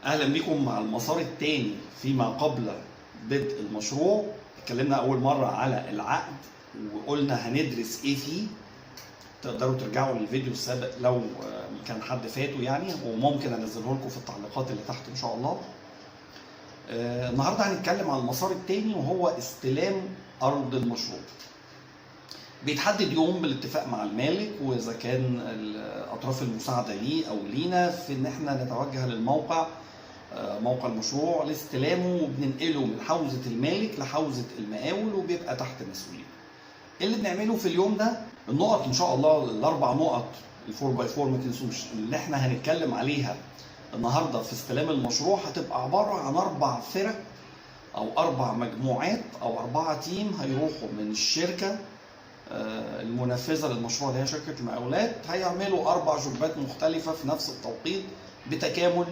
اهلا بكم مع المسار الثاني فيما قبل بدء المشروع. اتكلمنا اول مره على العقد وقلنا هندرس ايه فيه. تقدروا ترجعوا للفيديو السابق لو كان حد فاته يعني، وممكن انزله لكم في التعليقات اللي تحت ان شاء الله. النهارده هنتكلم عن المسار الثاني وهو استلام ارض المشروع. بيتحدد يوم بالاتفاق مع المالك، واذا كان الاطراف المساعده ليه او لينا في ان احنا نتوجه للموقع، موقع المشروع لاستلامه، وبننقله من حوزه المالك لحوزه المقاول وبيبقى تحت مسؤوليته. اللي بنعمله في اليوم ده النقط ان شاء الله، الاربع نقط الفور باي فور ما تنسوش اللي احنا هنتكلم عليها النهارده في استلام المشروع. هتبقى عباره عن 4 فرق او 4 مجموعات او 4 تيم هيروحوا من الشركه المنفذه للمشروع اللي هي شركه المقاولات، هيعملوا 4 جوبات مختلفه في نفس التوقيت بتكامل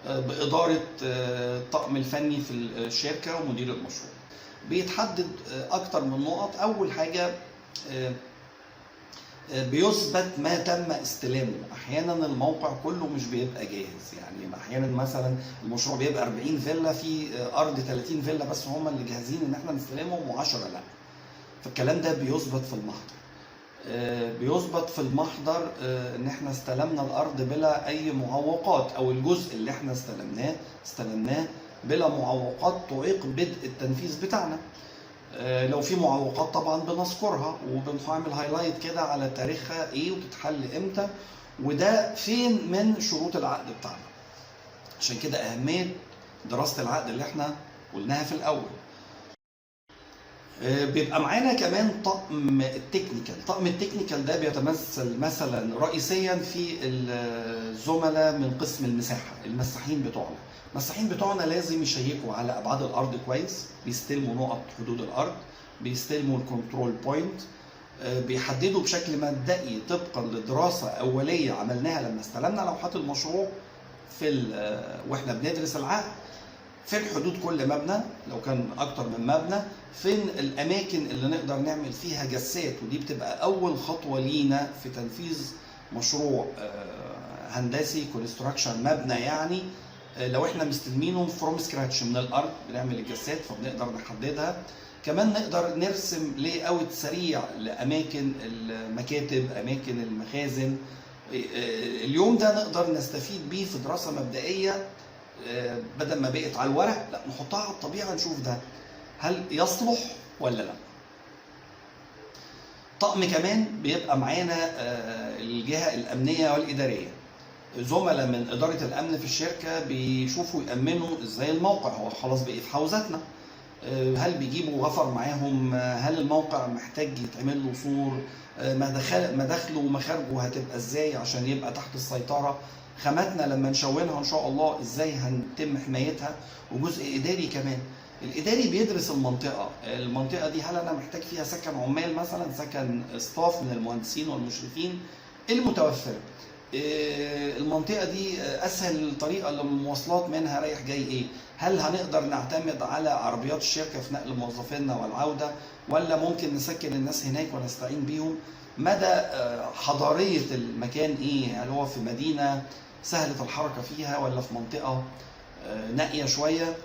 بإدارة الطاقم الفني في الشركة ومدير المشروع. بيتحدد أكتر من نقط. أول حاجة بيثبت ما تم استلامه. أحيانا الموقع كله مش بيبقى جاهز، يعني أحيانا مثلا المشروع بيبقى 40 فيلا في أرض 30 فيلا بس هم اللي جاهزين إن احنا نستلمهم و10 لا. فالكلام ده بيثبت في المحضر. بيثبت في المحضر ان احنا استلمنا الارض بلا اي معوقات، او الجزء اللي احنا استلمناه بلا معوقات تعيق بدء التنفيذ بتاعنا. لو في معوقات طبعا بنذكرها وبنعمل هايلايت كده على تاريخها ايه وتتحل امتى، وده فين من شروط العقد بتاعنا. عشان كده اهميه دراسه العقد اللي احنا قلناها في الاول. بيبقى معانا كمان طقم التكنيكال. طقم التكنيكال ده بيتمثل مثلا رئيسيا في الزملاء من قسم المساحه، المساحين بتوعنا. المساحين بتوعنا لازم يشيكوا على ابعاد الارض كويس، بيستلموا نقط حدود الارض، بيستلموا الكنترول بوينت، بيحددوا بشكل مبدئي طبقا لدراسه اوليه عملناها لما استلمنا لوحات المشروع واحنا بندرس العقد، فين حدود كل مبنى لو كان اكتر من مبنى، فين الاماكن اللي نقدر نعمل فيها جسات. ودي بتبقى اول خطوه لينا في تنفيذ مشروع هندسي كونستراكشن مبنى، يعني لو احنا مستلمينه فروم سكراتش من الارض بنعمل الجسات فبنقدر نحددها. كمان نقدر نرسم لاي اوت سريع لاماكن المكاتب، اماكن المخازن. اليوم ده نقدر نستفيد بيه في دراسه مبدئيه، بدل ما بقت على الورق لا نحطها على الطبيعه نشوف ده هل يصلح ولا لا. طقم كمان بيبقى معانا الجهه الامنيه والاداريه، زملاء من اداره الامن في الشركه بيشوفوا يامنوا ازاي الموقع. هو خلاص بقي في حوزتنا، هل بيجيبوا غفر معاهم؟ هل الموقع محتاج يتعمل له سور؟ مداخله ومخارجه هتبقى ازاي عشان يبقى تحت السيطره؟ خاماتنا لما نشونها ان شاء الله ازاي هنتم حمايتها؟ وجزء اداري كمان. الاداري بيدرس المنطقه دي، هل انا محتاج فيها سكن عمال مثلا، سكن ستاف من المهندسين والمشرفين المتوفره؟ المنطقه دي اسهل طريقه للمواصلات منها رايح جاي ايه؟ هل هنقدر نعتمد على عربيات الشركه في نقل موظفينا والعوده، ولا ممكن نسكن الناس هناك ونستعين بيهم؟ مدى حضاريه المكان ايه؟ هل هو في مدينه سهله الحركه فيها ولا في منطقه نائيه شويه؟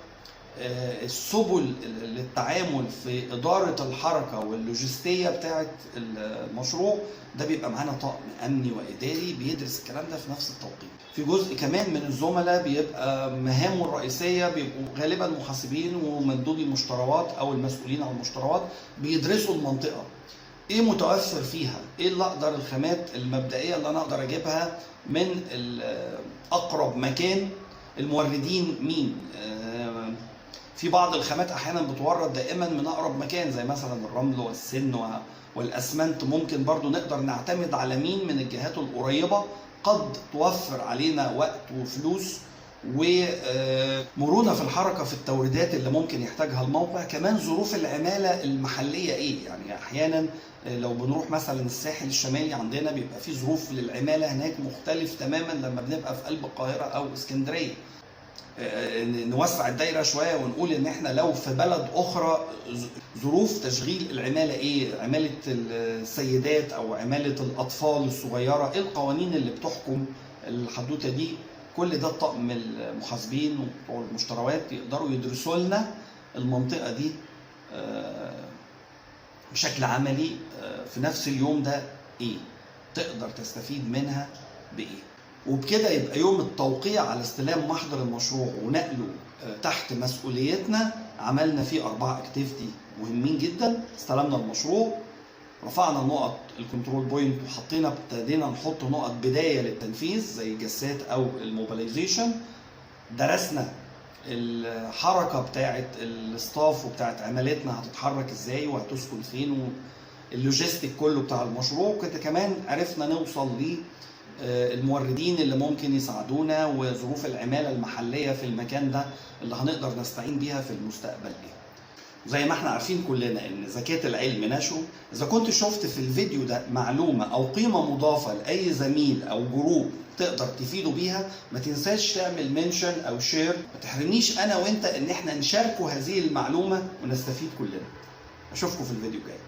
السبل للتعامل في إدارة الحركة واللوجستية بتاعة المشروع ده بيبقى معانا طاقم أمني وإداري بيدرس الكلام ده في نفس التوقيت. في جزء كمان من الزملاء بيبقى مهامه الرئيسية بيبقوا غالبا محاسبين ومندوبي مشتريات أو المسؤولين عن المشتريات، بيدرسوا المنطقة ايه متوفر فيها، ايه اللي اقدر الخامات المبدئية اللي انا اقدر اجيبها من اقرب مكان، الموردين مين. في بعض الخامات احيانا بتورد دائما من اقرب مكان زي مثلا الرمل والسن والاسمنت، ممكن برضو نقدر نعتمد على مين من الجهات القريبه قد توفر علينا وقت وفلوس ومرونه في الحركه في التوريدات اللي ممكن يحتاجها الموقع. كمان ظروف العماله المحليه ايه، يعني احيانا لو بنروح مثلا الساحل الشمالي عندنا بيبقى في ظروف للعماله هناك مختلف تماما لما بنبقى في قلب القاهره او اسكندريه. نوسع الدايره شويه ونقول ان احنا لو في بلد اخرى ظروف تشغيل العماله ايه، عماله السيدات او عماله الاطفال الصغيره، ايه القوانين اللي بتحكم الحدوته دي كل ده الطاقم المحاسبين وبتوع المشتريات يقدروا يدرسوا لنا المنطقة دي بشكل عملي في نفس اليوم ده ايه، تقدر تستفيد منها بايه. وبكده يبقى يوم التوقيع على استلام محضر المشروع ونقله تحت مسؤوليتنا عملنا فيه 4 اكتيفيتي مهمين جدا. استلمنا المشروع، رفعنا نقط الكنترول بوينت وحطينا ابتدينا نحط نقط بدايه للتنفيذ زي الجسات او الموبيلايزيشن. درسنا الحركه بتاعه الستاف وبتاعه عمالتنا هتتحرك ازاي وهتسكن فين واللوجيستيك كله بتاع المشروع. كده كمان عرفنا نوصل للموردين اللي ممكن يساعدونا وظروف العماله المحليه في المكان ده اللي هنقدر نستعين بيها في المستقبل ايه. زي ما احنا عارفين كلنا ان زكاة العلم نشو. اذا كنت شفت في الفيديو ده معلومة او قيمة مضافة لاي زميل او جروب تقدر تفيده بيها، ما تنساش تعمل منشن او شير. ما تحرمنيش انا وانت ان احنا نشاركوا هذه المعلومة ونستفيد كلنا. اشوفكم في الفيديو الجاي.